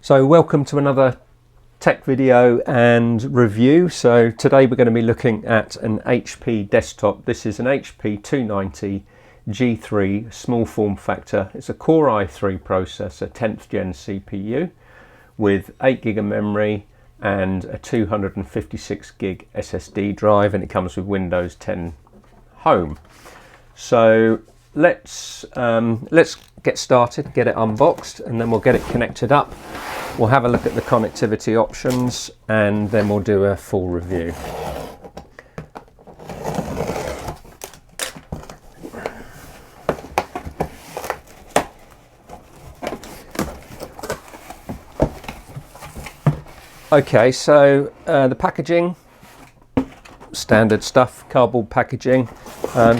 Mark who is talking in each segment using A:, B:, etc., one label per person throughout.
A: So welcome to another tech video and review. So today we're going to be looking at an HP desktop. This is an HP 290 G3 small form factor. It's a Core i3 processor, 10th gen CPU with 8 gig of memory and a 256 gig SSD drive, and it comes with Windows 10 Home. So let's get started, get it unboxed, and then we'll get it connected up. We'll have a look at the connectivity options and then we'll do a full review. Okay, so the packaging, standard stuff, cardboard packaging.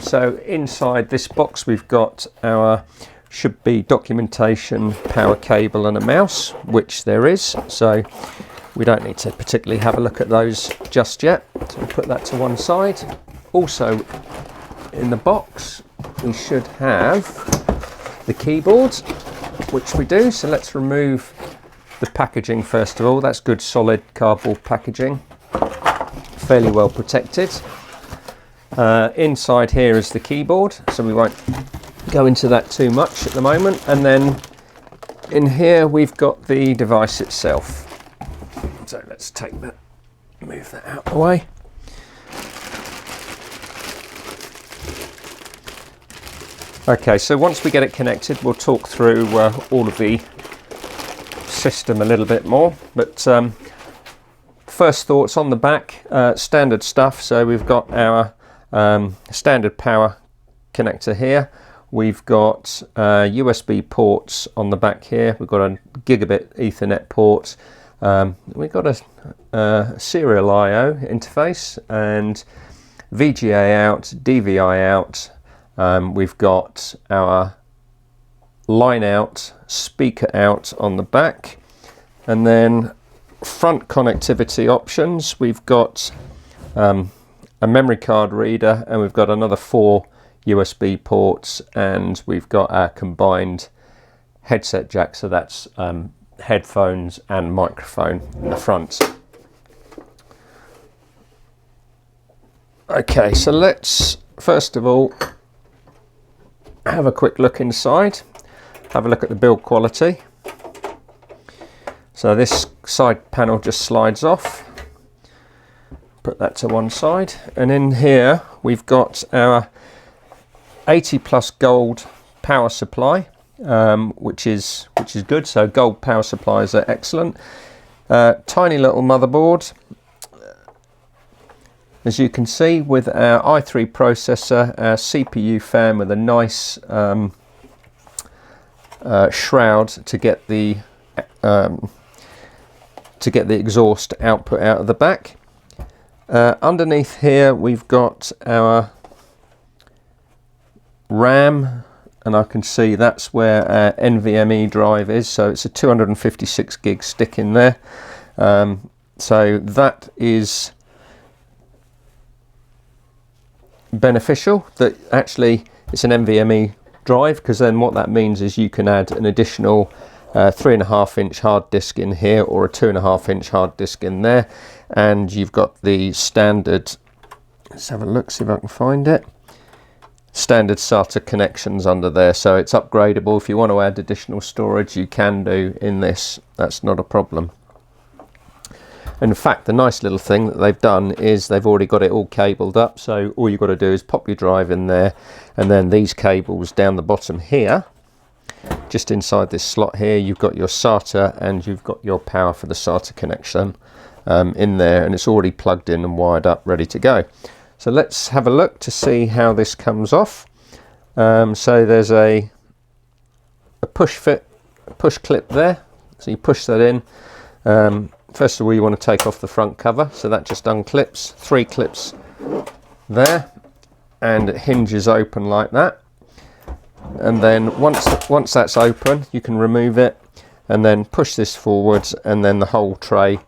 A: So inside this box we've got our should be documentation, power cable and a mouse, which there is, so we don't need to particularly have a look at those just yet. So we'll put that to one side. Also in the box we should have the keyboard, which we do, so let's remove the packaging first of all. That's good solid cardboard packaging, fairly well protected. Inside here is the keyboard, so we won't go into that too much at the moment, and then in here we've got the device itself. So let's move that out of the way. Okay, so once we get it connected we'll talk through all of the system a little bit more, but first thoughts on the back, standard stuff. So we've got our standard power connector here. We've got USB ports on the back here. We've got a gigabit Ethernet port. We've got a serial I/O interface and VGA out, DVI out. We've got our line out, speaker out on the back, and then front connectivity options. We've got a memory card reader, and we've got another 4 USB ports, and we've got our combined headset jack, so that's headphones and microphone in the front. Okay, so let's first of all have a quick look inside, have a look at the build quality. So this side panel just slides off, put that to one side, and in here we've got our 80 plus gold power supply, which is good. So gold power supplies are excellent. Tiny little motherboard, as you can see, with our i3 processor, our CPU fan with a nice shroud to get the exhaust output out of the back. Underneath here we've got our RAM, and I can see that's where our NVMe drive is, so it's a 256 gig stick in there. So that is beneficial that actually it's an NVMe drive, because then what that means is you can add an additional 3.5 inch hard disk in here, or a 2.5 inch hard disk in there, and you've got the standard, let's have a look, see if I can find it, standard SATA connections under there, so it's upgradable. If you want to add additional storage you can do in this, that's not a problem. In fact, the nice little thing that they've done is they've already got it all cabled up, so all you've got to do is pop your drive in there, and then these cables down the bottom here, just inside this slot here, you've got your SATA and you've got your power for the SATA connection in there, and it's already plugged in and wired up, ready to go. So let's have a look to see how this comes off. So there's a push clip there, so you push that in. First of all you want to take off the front cover, so that just unclips, 3 clips there, and it hinges open like that. And then once that's open you can remove it and then push this forwards, and then the whole tray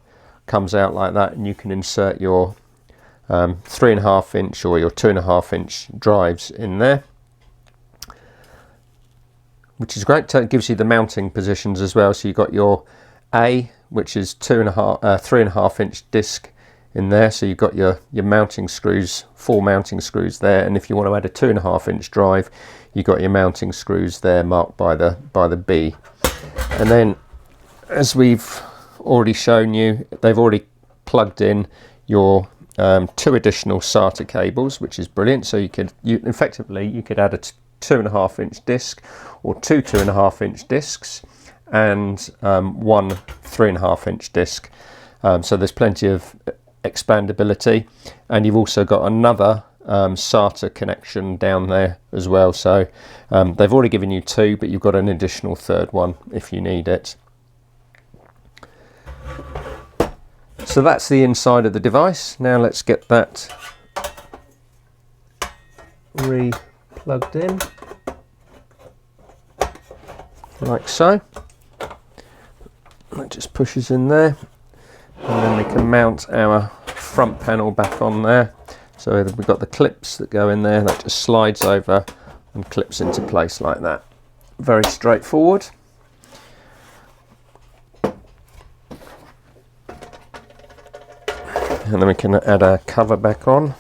A: comes out like that, and you can insert your 3.5 inch or your 2.5 inch drives in there. which is great. It gives you the mounting positions as well. So you've got your A, which is 3.5 inch disc in there. So you've got your mounting screws, 4 mounting screws there. And if you want to add a 2.5 inch drive, you've got your mounting screws there marked by the B. And then, as we've already shown you, they've already plugged in your 2 additional SATA cables, which is brilliant. So you could add a 2.5 inch disc or 2 2.5 inch discs and 1 3.5 inch disc. So there's plenty of expandability, and you've also got another SATA connection down there as well. So they've already given you 2, but you've got an additional third one if you need it. So that's the inside of the device. Now let's get that plugged in, like so. That just pushes in there, and then we can mount our front panel back on there. So we've got the clips that go in there, that just slides over and clips into place like that. Very straightforward. And then we can add a cover back on.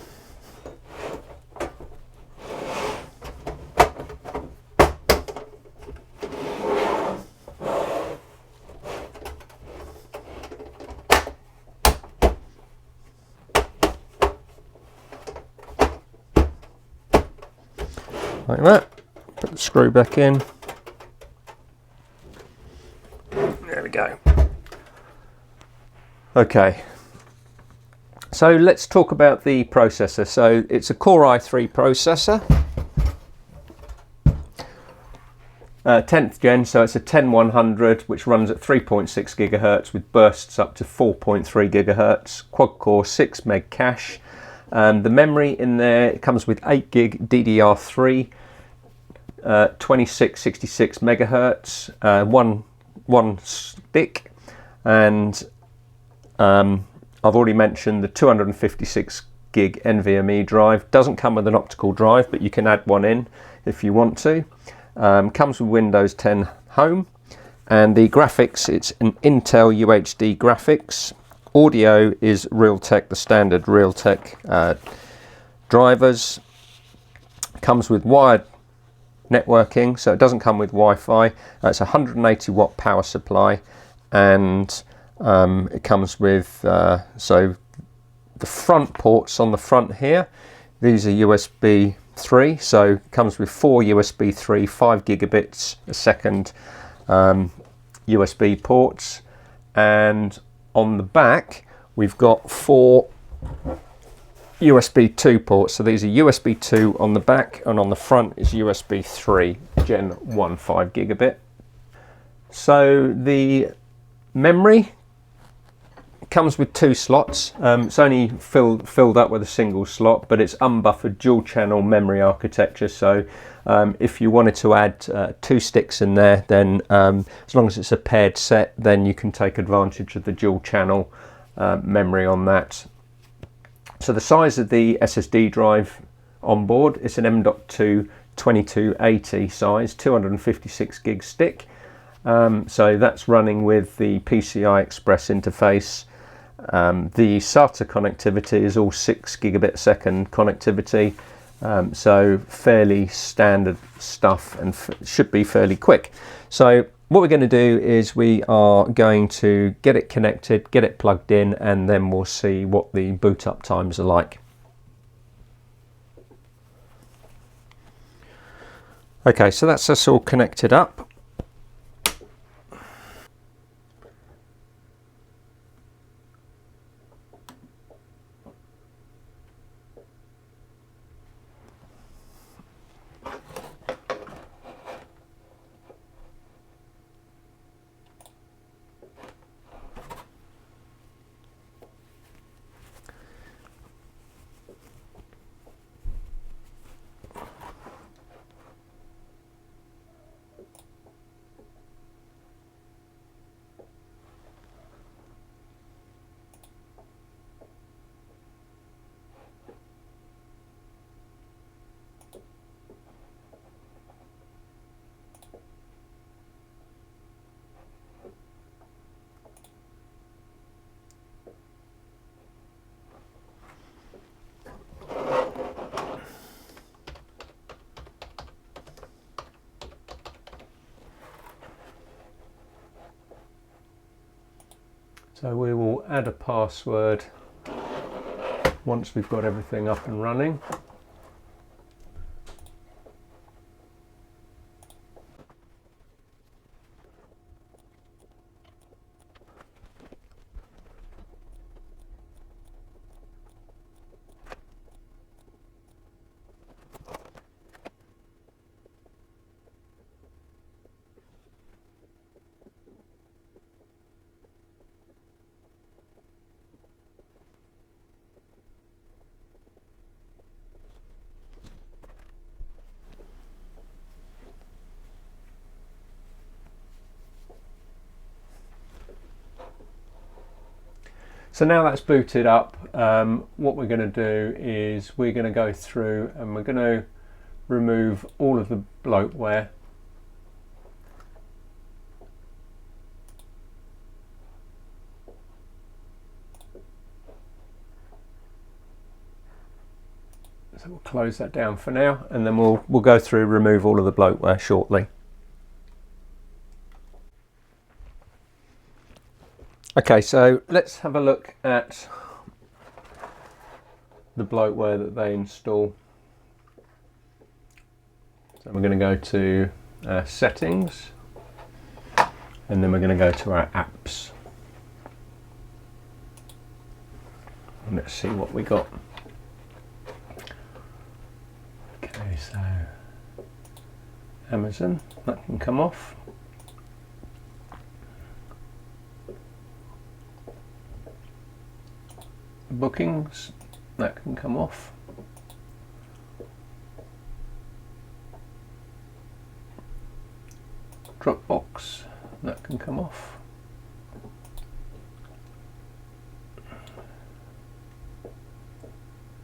A: Like that. Put the screw back in. There we go. Okay. So let's talk about the processor. So it's a Core i3 processor, 10th gen, so it's a 10100, which runs at 3.6 gigahertz with bursts up to 4.3 gigahertz, quad core, 6 meg cache. The memory in there, it comes with 8 gig DDR3, 2666 megahertz, one stick, and I've already mentioned the 256 gig NVMe drive. Doesn't come with an optical drive, but you can add one in if you want to. Comes with Windows 10 Home, and the graphics, it's an Intel UHD graphics. Audio is Realtek, the standard Realtek drivers. Comes with wired networking, so it doesn't come with Wi-Fi. It's a 180 watt power supply, and it comes with so the front ports on the front here, these are USB 3, so it comes with 4 USB 3 5 gigabits a second USB ports, and on the back we've got 4 USB 2 ports. So these are USB 2 on the back, and on the front is USB 3 Gen 1 5 gigabit. So the memory comes with 2 slots. It's only filled up with a single slot, but it's unbuffered dual channel memory architecture. So if you wanted to add 2 sticks in there, then as long as it's a paired set, then you can take advantage of the dual channel memory on that. So the size of the SSD drive on board, it's an M.2 2280 size, 256 gig stick. So that's running with the PCI Express interface. The SATA connectivity is all 6 gigabit second connectivity, so fairly standard stuff, and should be fairly quick. So what we're going to do is we are going to get it connected, get it plugged in, and then we'll see what the boot up times are like. Okay, so that's us all connected up. So we will add a password once we've got everything up and running. So now that's booted up, what we're going to do is we're going to go through and we're going to remove all of the bloatware. So we'll close that down for now, and then we'll go through, remove all of the bloatware shortly. Okay, so let's have a look at the bloatware that they install. So we're going to go to settings, and then we're going to go to our apps. And let's see what we got. Okay, so Amazon, that can come off. Bookings, that can come off. Dropbox, that can come off.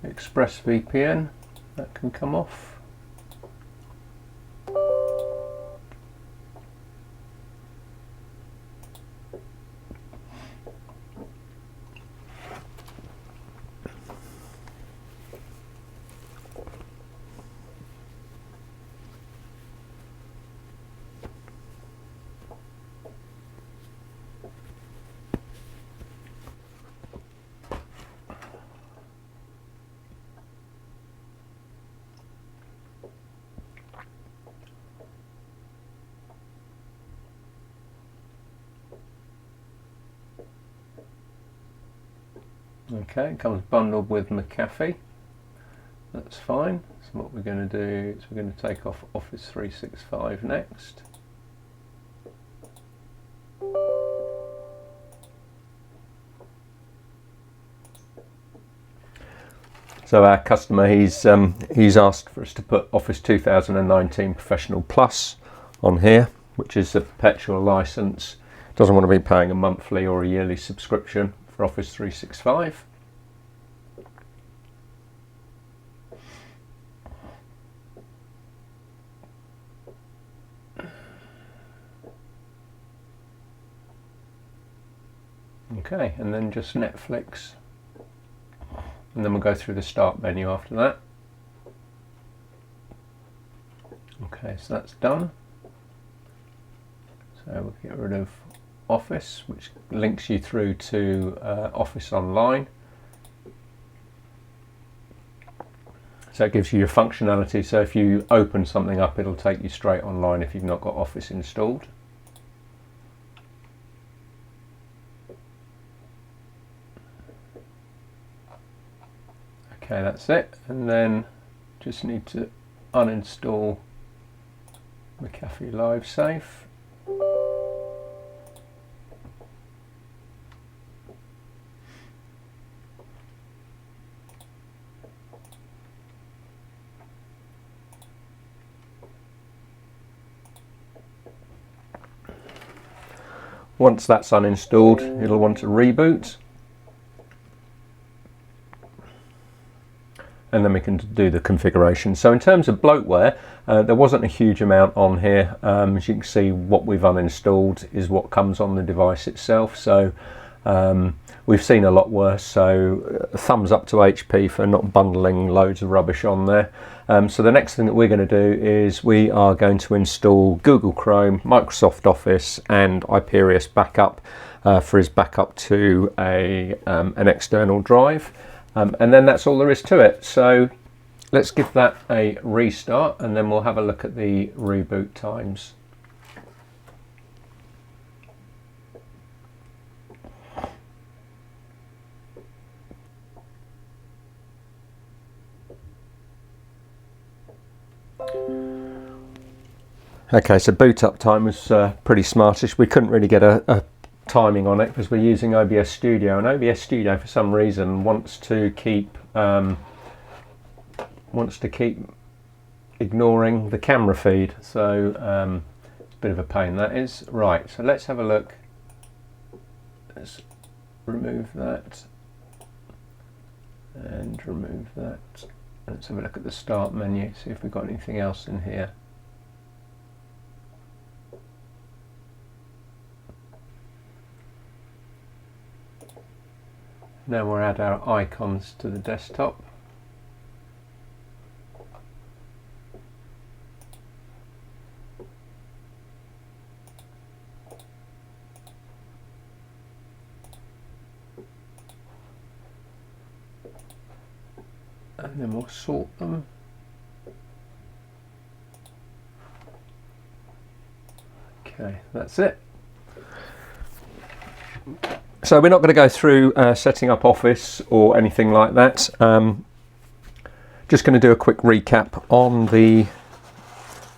A: ExpressVPN, that can come off. Okay, it comes bundled with McAfee. That's fine. So what we're going to do is we're going to take off Office 365 next. So our customer, he's asked for us to put Office 2019 Professional Plus on here, which is a perpetual license. Doesn't want to be paying a monthly or a yearly subscription for Office 365. Okay, and then just Netflix, and then we'll go through the start menu after that. Okay, so that's done. So we'll get rid of Office, which links you through to Office Online. So it gives you your functionality, so if you open something up, it'll take you straight online if you've not got Office installed. Okay, that's it, and then just need to uninstall McAfee Live Safe. Once that's uninstalled, it'll want to reboot. And then we can do the configuration. So in terms of bloatware, there wasn't a huge amount on here. As you can see, what we've uninstalled is what comes on the device itself. So we've seen a lot worse, so thumbs up to HP for not bundling loads of rubbish on there. So the next thing that we're going to do is we are going to install Google Chrome, Microsoft Office and Hyperius Backup for his backup to an external drive, and then that's all there is to it. So let's give that a restart and then we'll have a look at the reboot times. Okay, so boot up time was pretty smartish. We couldn't really get a timing on it because we're using OBS Studio, and OBS Studio for some reason wants to keep ignoring the camera feed, so it's a bit of a pain, that is. Right, so let's have a look. Let's remove that and remove that. Let's have a look at the start menu, see if we've got anything else in here. Now we'll add our icons to the desktop. And then we'll sort them. Okay, that's it. So we're not going to go through setting up Office or anything like that. Just going to do a quick recap on the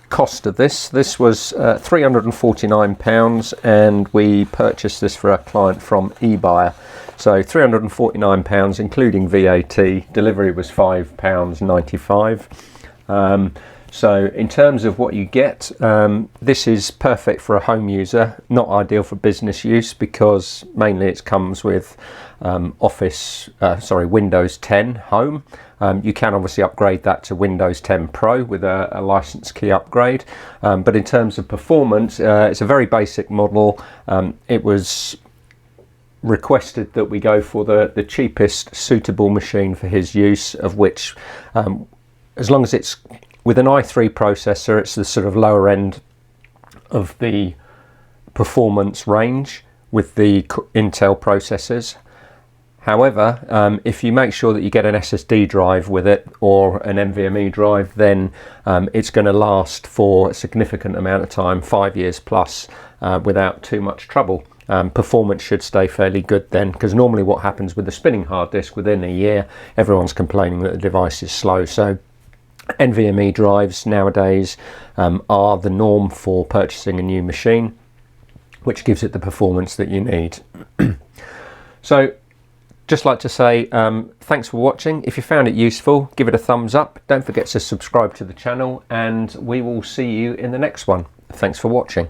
A: cost of this. This was £349 and we purchased this for our client from eBuyer. So £349 including VAT. Delivery was £5.95. So in terms of what you get, this is perfect for a home user, not ideal for business use because mainly it comes with Windows 10 Home. You can obviously upgrade that to Windows 10 Pro with a license key upgrade, but in terms of performance, it's a very basic model. It was requested that we go for the cheapest suitable machine for his use, of which, as long as it's with an i3 processor, it's the sort of lower end of the performance range with the Intel processors. However, if you make sure that you get an SSD drive with it or an NVMe drive, then it's going to last for a significant amount of time, 5 years plus, without too much trouble. Performance should stay fairly good then, because normally what happens with the spinning hard disk, within a year, everyone's complaining that the device is slow. So NVMe drives nowadays are the norm for purchasing a new machine, which gives it the performance that you need. So just like to say thanks for watching. If you found it useful, give it a thumbs up. Don't forget to subscribe to the channel and we will see you in the next one. Thanks for watching.